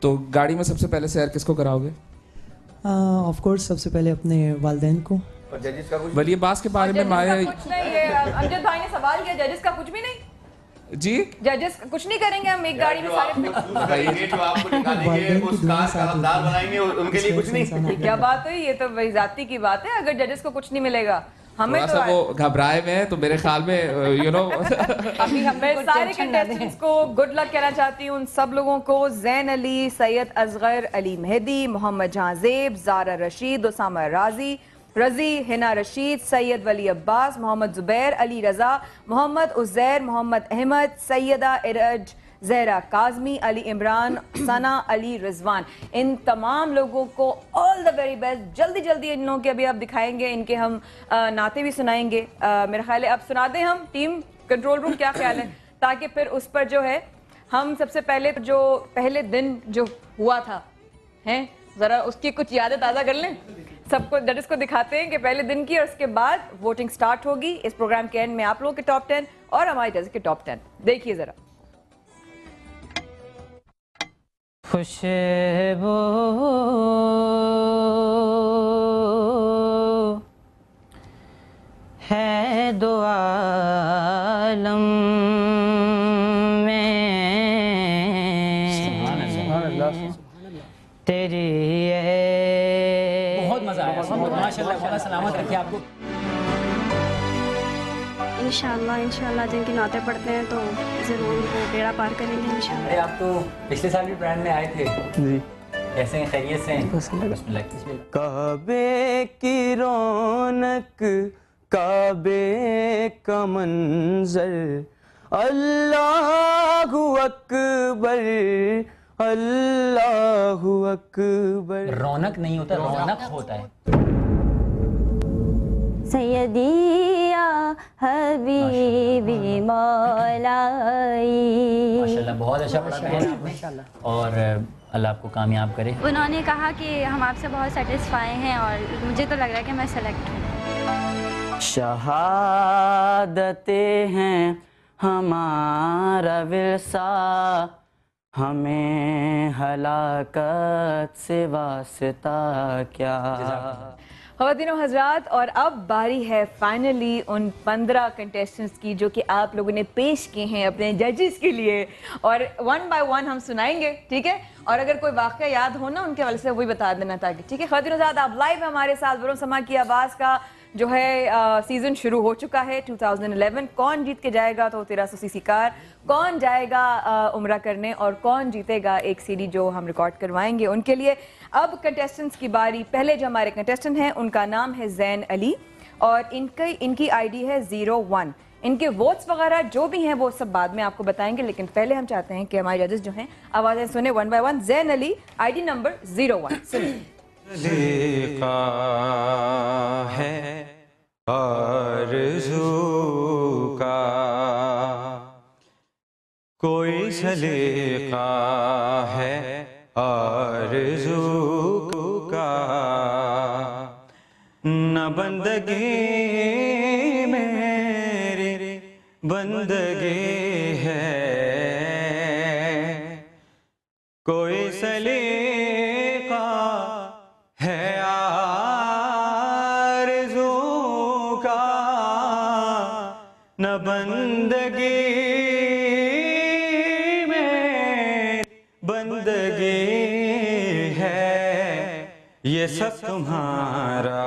تو گاڑی میں سب سے پہلے سیر کس کو کراؤ گے؟ آف کورس سب سے پہلے اپنے والدین کو. اور ججز کا کچھ ولی عباس کے بارے میں مایا کچھ نہیں ہے. امجد بھائی نے سوال کیا ججز کا کچھ بھی نہیں. جی ججز کچھ نہیں کریں گے ہم ایک گاڑی میں سارے. یہ جو آپ کو نکالیں گے اس کار کا حقدار بنائیں گے ان کے لیے کچھ نہیں. کیا بات ہوئی؟ یہ تو وہی ذاتی کی بات ہے. اگر ججز کو کچھ نہیں ملے گا ہمیں تھوڑا سا وہ گھبرائے ہوئے ہیں تو میرے خیال میں یو نو میں سارے کنٹیسٹنٹس کو گڈ لک کہنا چاہتی ہوں. ان سب لوگوں کو زین علی, سید اصغر, علی مہدی, محمد جہاں زیب, زارا رشید, اسامہ رضی, حنا رشید, سید ولی عباس, محمد زبیر, علی رضا, محمد عزیر, محمد احمد, سیدہ ارج, زہرا کاظمی, علی عمران, ثنا, علی رضوان. ان تمام لوگوں کو آل دا ویری بیسٹ. جلدی جلدی ان لوگوں کے ابھی آپ دکھائیں گے, ان کے ہم نعتیں بھی سنائیں گے. میرا خیال ہے اب سنا دیں ہم ٹیم کنٹرول روم, کیا خیال ہے؟ تاکہ پھر اس پر جو ہے ہم سب سے پہلے جو پہلے دن جو ہوا تھا ہیں ذرا اس کی کچھ یادیں تازہ کر لیں. سب کو ججز کو دکھاتے ہیں کہ پہلے دن کی, اور اس کے بعد ووٹنگ سٹارٹ ہوگی. اس پروگرام کے اینڈ میں آپ لوگوں کے ٹاپ 10 اور ہمارے ججز کے ٹاپ 10 دیکھیے ذرا. خوشبو ہے دو عالم میں تیری بہت مزہ آیا. ماشاءاللہ خدا سلامت رکھے آپ کو. انشاءاللہ جن کی نعتیں پڑھتے ہیں تو ضرور وہ بیڑا پار کریں گے انشاءاللہ. ارے آپ تو پچھلے سال بھی برانڈ میں آئے تھے. جی کیسے ہیں؟ خیریت سے ہیں؟ بسم اللہ. کعبے کی رونق, کعبے کا منظر, اللہ اکبر, اللہ اکبر. رونق نہیں ہوتا, رونق ہوتا ہے. سیدی یا حبیبی مولائی. ماشاءاللہ بہت اچھا پڑھا ہے آپ نے, اور اللہ آپ کو کامیاب کرے. انہوں نے کہا کہ ہم آپ سے بہت سیٹسفائی ہیں اور مجھے تو لگ رہا ہے کہ میں سلیکٹ ہوں. شہادتیں ہیں ہمارا ورثہ, ہمیں ہلاکت سے واسطہ کیا. خواتین و حضرات, اور اب باری ہے فائنلی ان 15 کنٹیسٹنٹس کی جو کہ آپ لوگوں نے پیش کیے ہیں اپنے ججز کے لیے, اور ون بائی ون ہم سنائیں گے, ٹھیک ہے؟ اور اگر کوئی واقعہ یاد ہو نا ان کے حوالے سے وہی بتا دینا تاکہ, ٹھیک ہے؟ خواتین و حضرات, آپ لائیو ہمارے ساتھ برو سما کی آواز کا جو ہے سیزن شروع ہو چکا ہے 2011. کون جیت کے جائے گا تو 1300 سی سی کار, کون جائے گا عمرہ کرنے, اور کون جیتے گا ایک CD جو ہم ریکارڈ کروائیں گے ان کے لیے. اب کنٹیسٹنٹس کی باری. پہلے جو ہمارے کنٹیسٹنٹ ہیں ان کا نام ہے زین علی, اور ان کی ID ہے 01. ان کے ووٹس وغیرہ جو بھی ہیں وہ سب بعد میں آپ کو بتائیں گے, لیکن پہلے ہم چاہتے ہیں کہ ہمارے ججز جو ہیں آوازیں سنیں one by one. Zain Ali ID number 01 سنیں. سلیقہ ہے آرزو کا, کوئی سلیقہ ہے آرزو کا, نہ بندگی میری بندگی ہے, کوئی سلیقہ ہے آرزو کا, نہ بندگی میں بندگی ہے, یہ سب تمہارا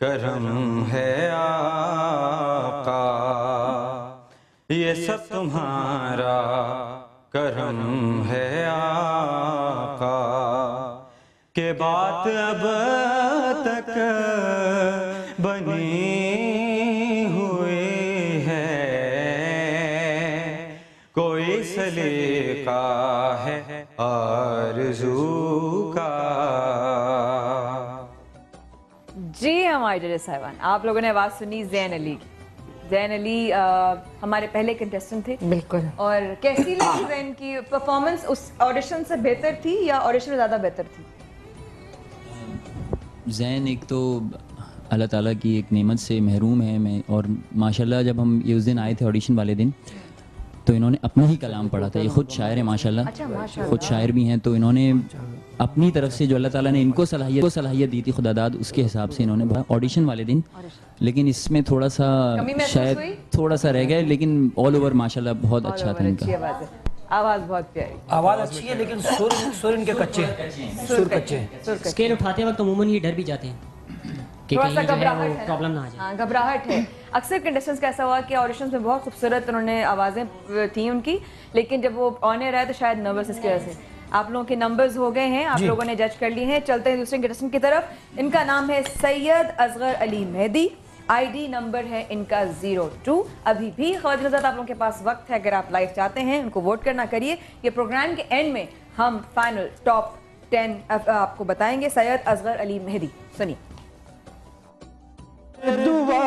کرم ہے آقا, یہ سب تمہارا کرم ہے آقا, کہ بات اب تک بنی ہوئی ہے, کوئی سلیقہ ہے آرزو کا. جی ہمارے ججز صاحبان, آپ لوگوں نے آواز سنی زین علی کی. زین علی ہمارے پہلے کنٹیسٹنٹ تھے. بالکل. اور کیسی لگی زین کی پرفارمنس؟ اس آڈیشن سے بہتر تھی یا آڈیشن میں زیادہ بہتر تھی؟ زین ایک تو اللہ تعالیٰ کی ایک نعمت سے محروم ہے میں, اور ماشاءاللہ جب ہم یہ اس دن آئے تھے آڈیشن والے دن تو انہوں نے اپنا ہی کلام پڑھا تھا. یہ خود شاعر ہیں ماشاءاللہ, خود شاعر بھی ہیں. تو انہوں نے اپنی طرف سے جو اللہ تعالیٰ نے ان کو صلاحیت دی تھی خدا داد, اس کے حساب سے انہوں نے آڈیشن والے دن, لیکن اس میں تھوڑا سا شاید تھوڑا سا رہ گئے, لیکن آل اوور ماشاءاللہ بہت اچھا تھا ان کا. آواز بہت پیاری, آواز اچھی ہے لیکن سر ان کے کچے ہیں, سر کچے ہیں. اسکیل اٹھاتے وقت عموماً یہ ڈر بھی جاتے ہیں کہ کہیں جو ہے وہ پرابلم نہ آ جائے. ہاں گھبراہٹ ہے. اکثر کنٹیسٹنٹس کا ایسا ہوا کہ آڈیشنز میں بہت خوبصورت انہوں نے آوازیں تھیں ان کی, لیکن جب وہ آن ایئر آئے تو شاید نروس اس کی وجہ سے. آپ لوگوں کے نمبرز ہو گئے ہیں, آپ لوگوں نے جج کر لیے ہیں. چلتے ہیں دوسرے کنٹیسٹنٹ کی طرف. ان کا نام ہے سید اصغر علی مہدی, آئی ڈی نمبر ہے ان کا 02. ابھی بھی خواتین حضرات آپ لوگوں کے پاس وقت ہے, اگر آپ لائف چاہتے ہیں ان کو ووٹ کرنا کریے. یہ پروگرام کے اینڈ میں ہم فائنل ٹاپ 10 آپ کو بتائیں گے. سید اصغر علی مہدی, سنیے. دعا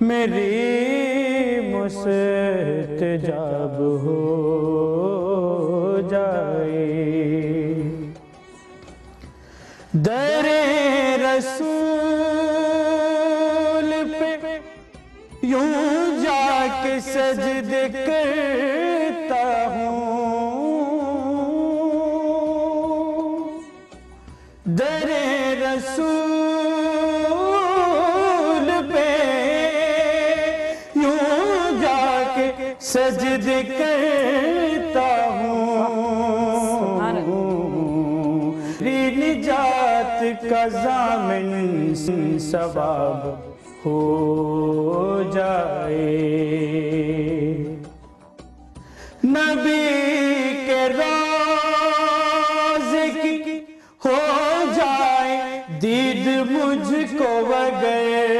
میری مستجاب ہو جائے, در رسول پہ یوں جا کے سجدے کرتا ہوں, در رسول پہ یوں جا کے سجدے کرتا ہوں, نجات کا ضامن ثواب ہو جائے. نبی کے روضے کی ہو جائے دید مجھ کو وغیر,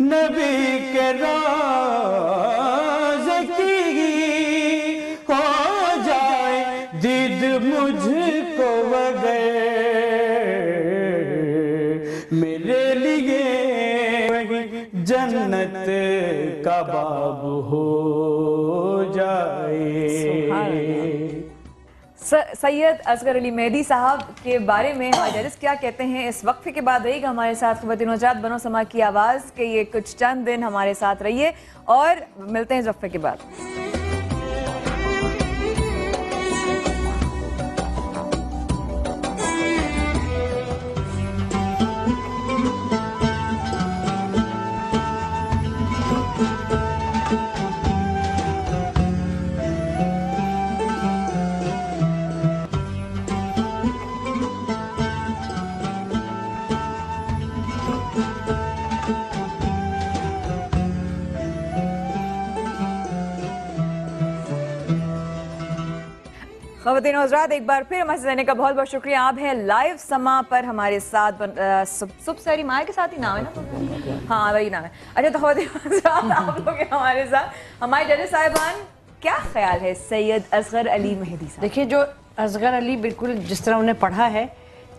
نبی کے روضے کی ہو جائے دید مجھ کو وغیر, میرے لیے جنت کا باب ہو جائے. سید اصغر علی مہدی صاحب کے بارے میں ہمارے ججز کیا کہتے ہیں, اس وقفے کے بعد رہی گا ہمارے ساتھ خواتین و حضرات. بنو سما کی آواز کے یہ کچھ چند دن ہمارے ساتھ رہیے اور ملتے ہیں اس وقفے کے بعد. خواتین و حضرات ایک بار پھر ہمارے ساتھ رہنے کا بہت بہت شکریہ. آپ ہیں لائیو سما پر ہمارے ساتھ. صبح سحری مائع کے ساتھ ہی نام ہے نا, ہاں وہی نام ہے. اچھا تو خواتین و حضرات آپ لوگ ہیں ہمارے ساتھ. ہمارے ججز صاحبان کیا خیال ہے سید اصغر علی مہدی صاحب؟ دیکھیے جو اصغر علی بالکل جس طرح انہیں پڑھا ہے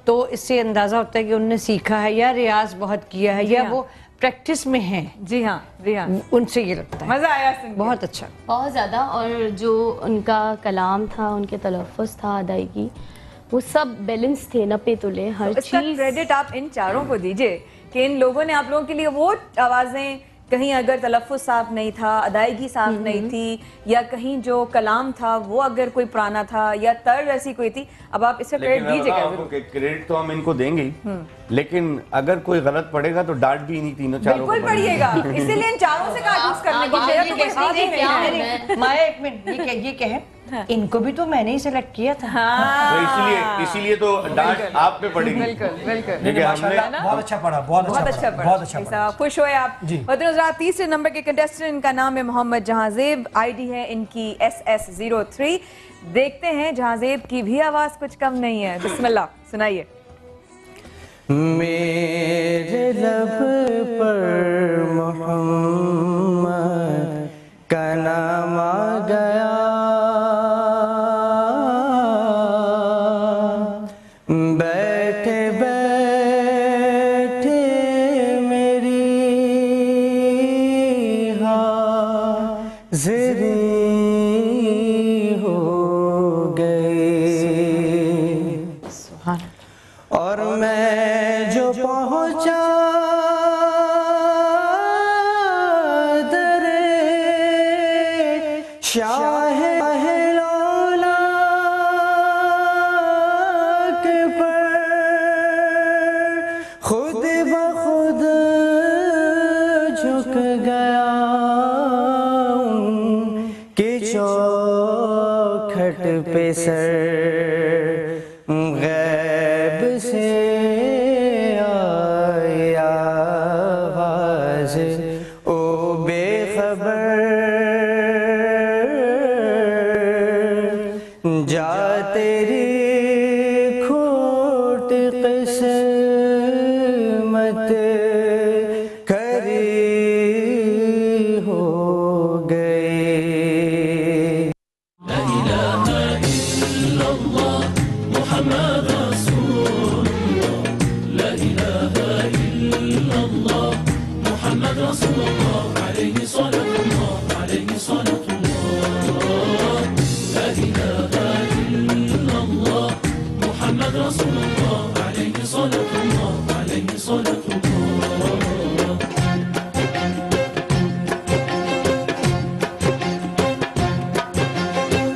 تو اس سے اندازہ ہوتا ہے کہ انہوں نے سیکھا ہے یا ریاض بہت کیا ہے یا وہ پریکٹس میں ہیں. جی ہاں جی ہاں, ان سے یہ لگتا ہے مزہ آیا سن, بہت اچھا, بہت زیادہ. اور جو ان کا کلام تھا, ان کے تلفظ تھا, ادائیگی, وہ سب بیلنس تھے, نپے تلے ہر اس کا چیز. کریڈٹ آپ ان چاروں کو دیجئے کہ ان لوگوں نے آپ لوگوں کے لیے وہ آوازیں, کہیں اگر تلفظ صاف نہیں تھا, ادائیگی صاف نہیں تھی, یا کہیں جو کلام تھا وہ اگر کوئی پرانا تھا یا طرز ایسی کوئی تھی, اب آپ اس کا کریڈٹ دیجئے گا. کریڈٹ تو ہم ان کو دیں گے, لیکن اگر کوئی غلط پڑھے گا تو ڈانٹ بھی نہیں تینوں چاروں کو. بالکل پڑھیے گا, اسی لیے ان چاروں سے کارٹونز کرنے کی ضرورت. مائع ایک منٹ یہ کہیں ان کو بھی تو میں نے ہی سلیکٹ کیا تھا, اسی لیے تو ڈانٹ آپ پہ پڑے گی. بالکل بہت اچھا پڑھا, بہت اچھا پڑھا. خوش ہوئے آپ. خواتین و حضرات تیسرے نمبر کے کنٹیسٹنٹ, ان کا نام ہے محمد جہاں زیب, آئی ڈی ہے ان کی SS03. دیکھتے ہیں جہاں زیب کی بھی آواز کچھ کم نہیں ہے. بسم اللہ, سنائیے. میرے لب پر محمد کا نام آ گیا, بیٹھے بیٹھے میری حاضری ہو گئے, اور میں جو پہنچا شاہ لولاک پر خود بخود جھک گیا کہ چوکھٹ پہ سر غیب سے آئی آواز او بے خبر جا تیری کھوٹ قسمت کھری ہو گئی.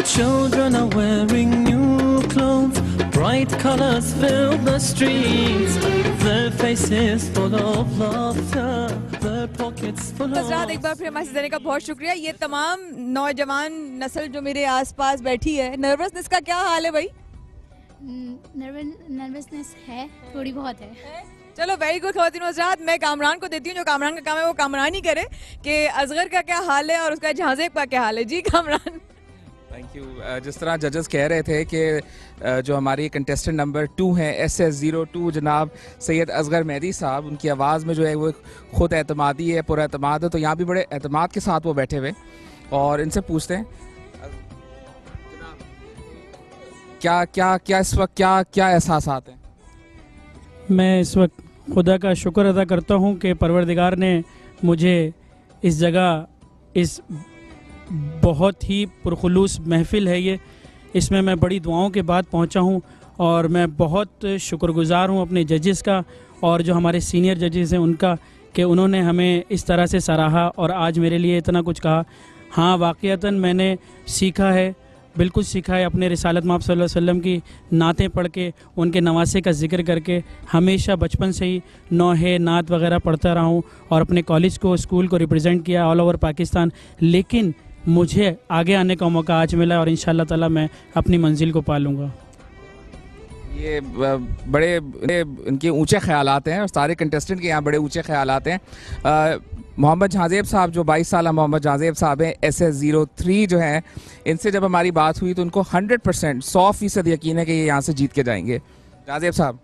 Children are wearing new clothes, bright colors fill the streets, their faces full of laughter, their pockets full of... حضرات ایک بار پھر ہمارے دینے کا بہت شکریہ. یہ تمام نوجوان نسل جو میرے آس پاس بیٹھی ہے, نروسنس کا کیا حال ہے بھائی؟ نروسنس ہے, تھوڑی بہت ہے. چلو ویری گڈ خواتین و حضرات, میں کامران کو دیتی ہوں, جو کامران کا کام ہے وہ کامران ہی کرے کہ اصغر کا کیا حال ہے اور اس کا جہازیب کا کیا حال ہے. جی کامران. Thank you. جس طرح ججز کہہ رہے تھے کہ جو ہماری کنٹیسٹنٹ نمبر 2 ہیں SS02 جناب سید اصغر مہدی صاحب, ان کی آواز میں جو ہے وہ خود اعتمادی ہے, پر اعتماد ہے, تو یہاں بھی بڑے اعتماد کے ساتھ وہ بیٹھے ہوئے, اور ان سے پوچھتے ہیں کیا کیا کیا اس وقت کیا احساسات ہیں؟ میں اس وقت خدا کا شکر ادا کرتا ہوں کہ پروردگار نے مجھے اس جگہ, اس بہت ہی پرخلوص محفل ہے یہ, اس میں بڑی دعاؤں کے بعد پہنچا ہوں, اور میں بہت شکر گزار ہوں اپنے ججز کا اور جو ہمارے سینئر ججز ہیں ان کا, کہ انہوں نے ہمیں اس طرح سے سراہا اور آج میرے لیے اتنا کچھ کہا. ہاں واقعتاً میں نے سیکھا ہے, بالکل سیکھا ہے اپنے رسالت مآب صلی اللہ علیہ وسلم کی نعتیں پڑھ کے, ان کے نواسے کا ذکر کر کے. ہمیشہ بچپن سے ہی نوحے نعت وغیرہ پڑھتا رہا ہوں اور اپنے کالج کو, اسکول کو ریپرزینٹ کیا آل اوور پاکستان, لیکن مجھے آگے آنے کا موقع آج ملا اور انشاءاللہ تعالی میں اپنی منزل کو پالوں گا. یہ بڑے ان کے اونچے خیالات ہیں, اور سارے کنٹیسٹنٹ کے یہاں بڑے اونچے خیالات ہیں. محمد جہازیب صاحب جو 22 سالہ محمد جہازیب صاحب ہیں SS03 جو ہیں, ان سے جب ہماری بات ہوئی تو ان کو 100% 100% یقین ہے کہ یہ یہاں سے جیت کے جائیں گے. جہازیب صاحب.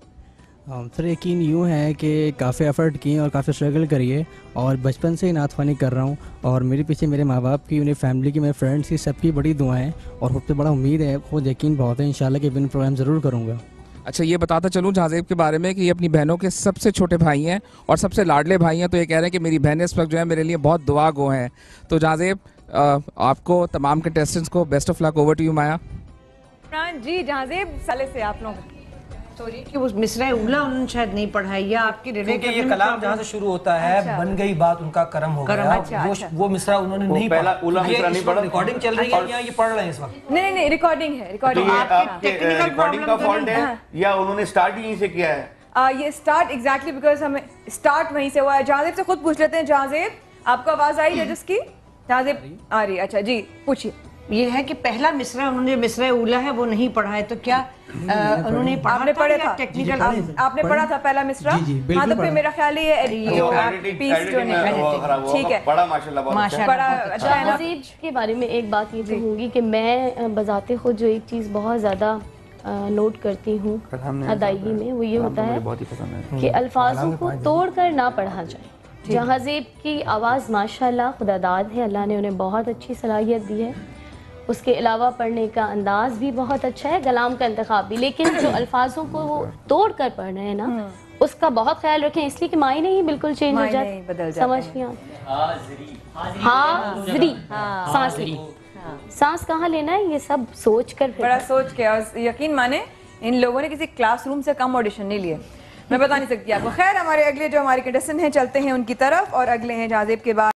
سر یقین یوں ہے کہ کافی ایفرٹ کیے اور کافی اسٹرگل کریے, اور بچپن سے ہی نعت خوانی کر رہا ہوں, اور میرے پیچھے میرے ماں باپ کی, میری فیملی کی, میرے فرینڈس کی, سب کی بڑی دعائیں اور خود پہ بڑا امید ہے, خود یقین بہت ہے انشاءاللہ کہ ون پروگرام ضرور کروں گا. اچھا یہ بتاتا چلوں جہازیب کے بارے میں کہ یہ اپنی بہنوں کے سب سے چھوٹے بھائی ہیں اور سب سے لاڈلے بھائی ہیں, تو یہ کہہ رہے ہیں کہ میری بہنیں اس وقت جو ہے میرے لیے بہت دعا گو ہیں. تو جہازیب آپ کو, تمام کنٹیسٹنٹس کو best of luck. Over to you Maya. جی جہازیب سالے سے آپ لوگ سوری کہ وہ مصرع اولا انہوں نے شاید نہیں پڑھا ہے, یا آپ کی دیکھیں یہ کلام جہاں سے شروع ہوتا ہے, بن گئی بات ان کا کرم ہو گیا, وہ مصرع انہوں نے نہیں پڑھا. اولا مصرع نہیں پڑھا. ریکارڈنگ چل رہی ہے یا یہ پڑھ رہے ہیں اس وقت؟ نہیں ریکارڈنگ ہے. ریکارڈنگ کا فالٹ ہے یا انہوں نے سٹارٹ یہیں سے کیا ہے؟ یہ سٹارٹ ایگزیکٹلی بیکاز ہمیں سٹارٹ وہیں سے ہوا ہے. جہازیب سے خود پوچھ لیتے ہیں. جہازیب آپ کو آواز آئی ججز کی؟ جہازیب آ رہی ہے. اچھا جی پوچھیے. یہ ہے کہ پہلا مصرع انہوں نے مصرع اولا ہے وہ نہیں پڑھا ہے, تو کیا انہوں نے آپ نے پڑھا تھا؟ ٹیکنیکل آپ نے پڑھا تھا پہلا مصرع؟ ہاں تو پھر میرا خیال ہے یہ پیس جو نہیں, ٹھیک ہے بڑا ماشاءاللہ. جہازیب کے بارے میں ایک بات یہ کہوں گی کہ میں بذات خود جو ایک چیز بہت زیادہ نوٹ کرتی ہوں ادائیگی میں, وہ یہ ہوتا ہے کہ الفاظوں کو توڑ کر نہ پڑھا جائے. جہازیب کی آواز ماشاءاللہ خدا داد ہے, اللہ نے انہیں بہت اچھی صلاحیت دی ہے, اس کے علاوہ پڑھنے کا انداز بھی بہت اچھا ہے, کلام کا انتخاب بھی, لیکن جو الفاظوں کو وہ توڑ کر پڑھ رہے ہیں نا اس کا بہت خیال رکھیں, اس لیے کہ معنی ہی بالکل چینج ہو جاتے, سمجھ نہیں آتا. حاضری, سانس کہاں لینا ہے, یہ سب سوچ کر, بڑا سوچ کے. اور یقین مانے ان لوگوں نے کسی کلاس روم سے کم آڈیشن نہیں لیے, میں بتا نہیں سکتی آپ کو. خیر ہمارے اگلے جو ہمارے کنٹیسٹنٹ ہیں چلتے ہیں ان کی طرف, اور اگلے ہیں جہازیب کے بعد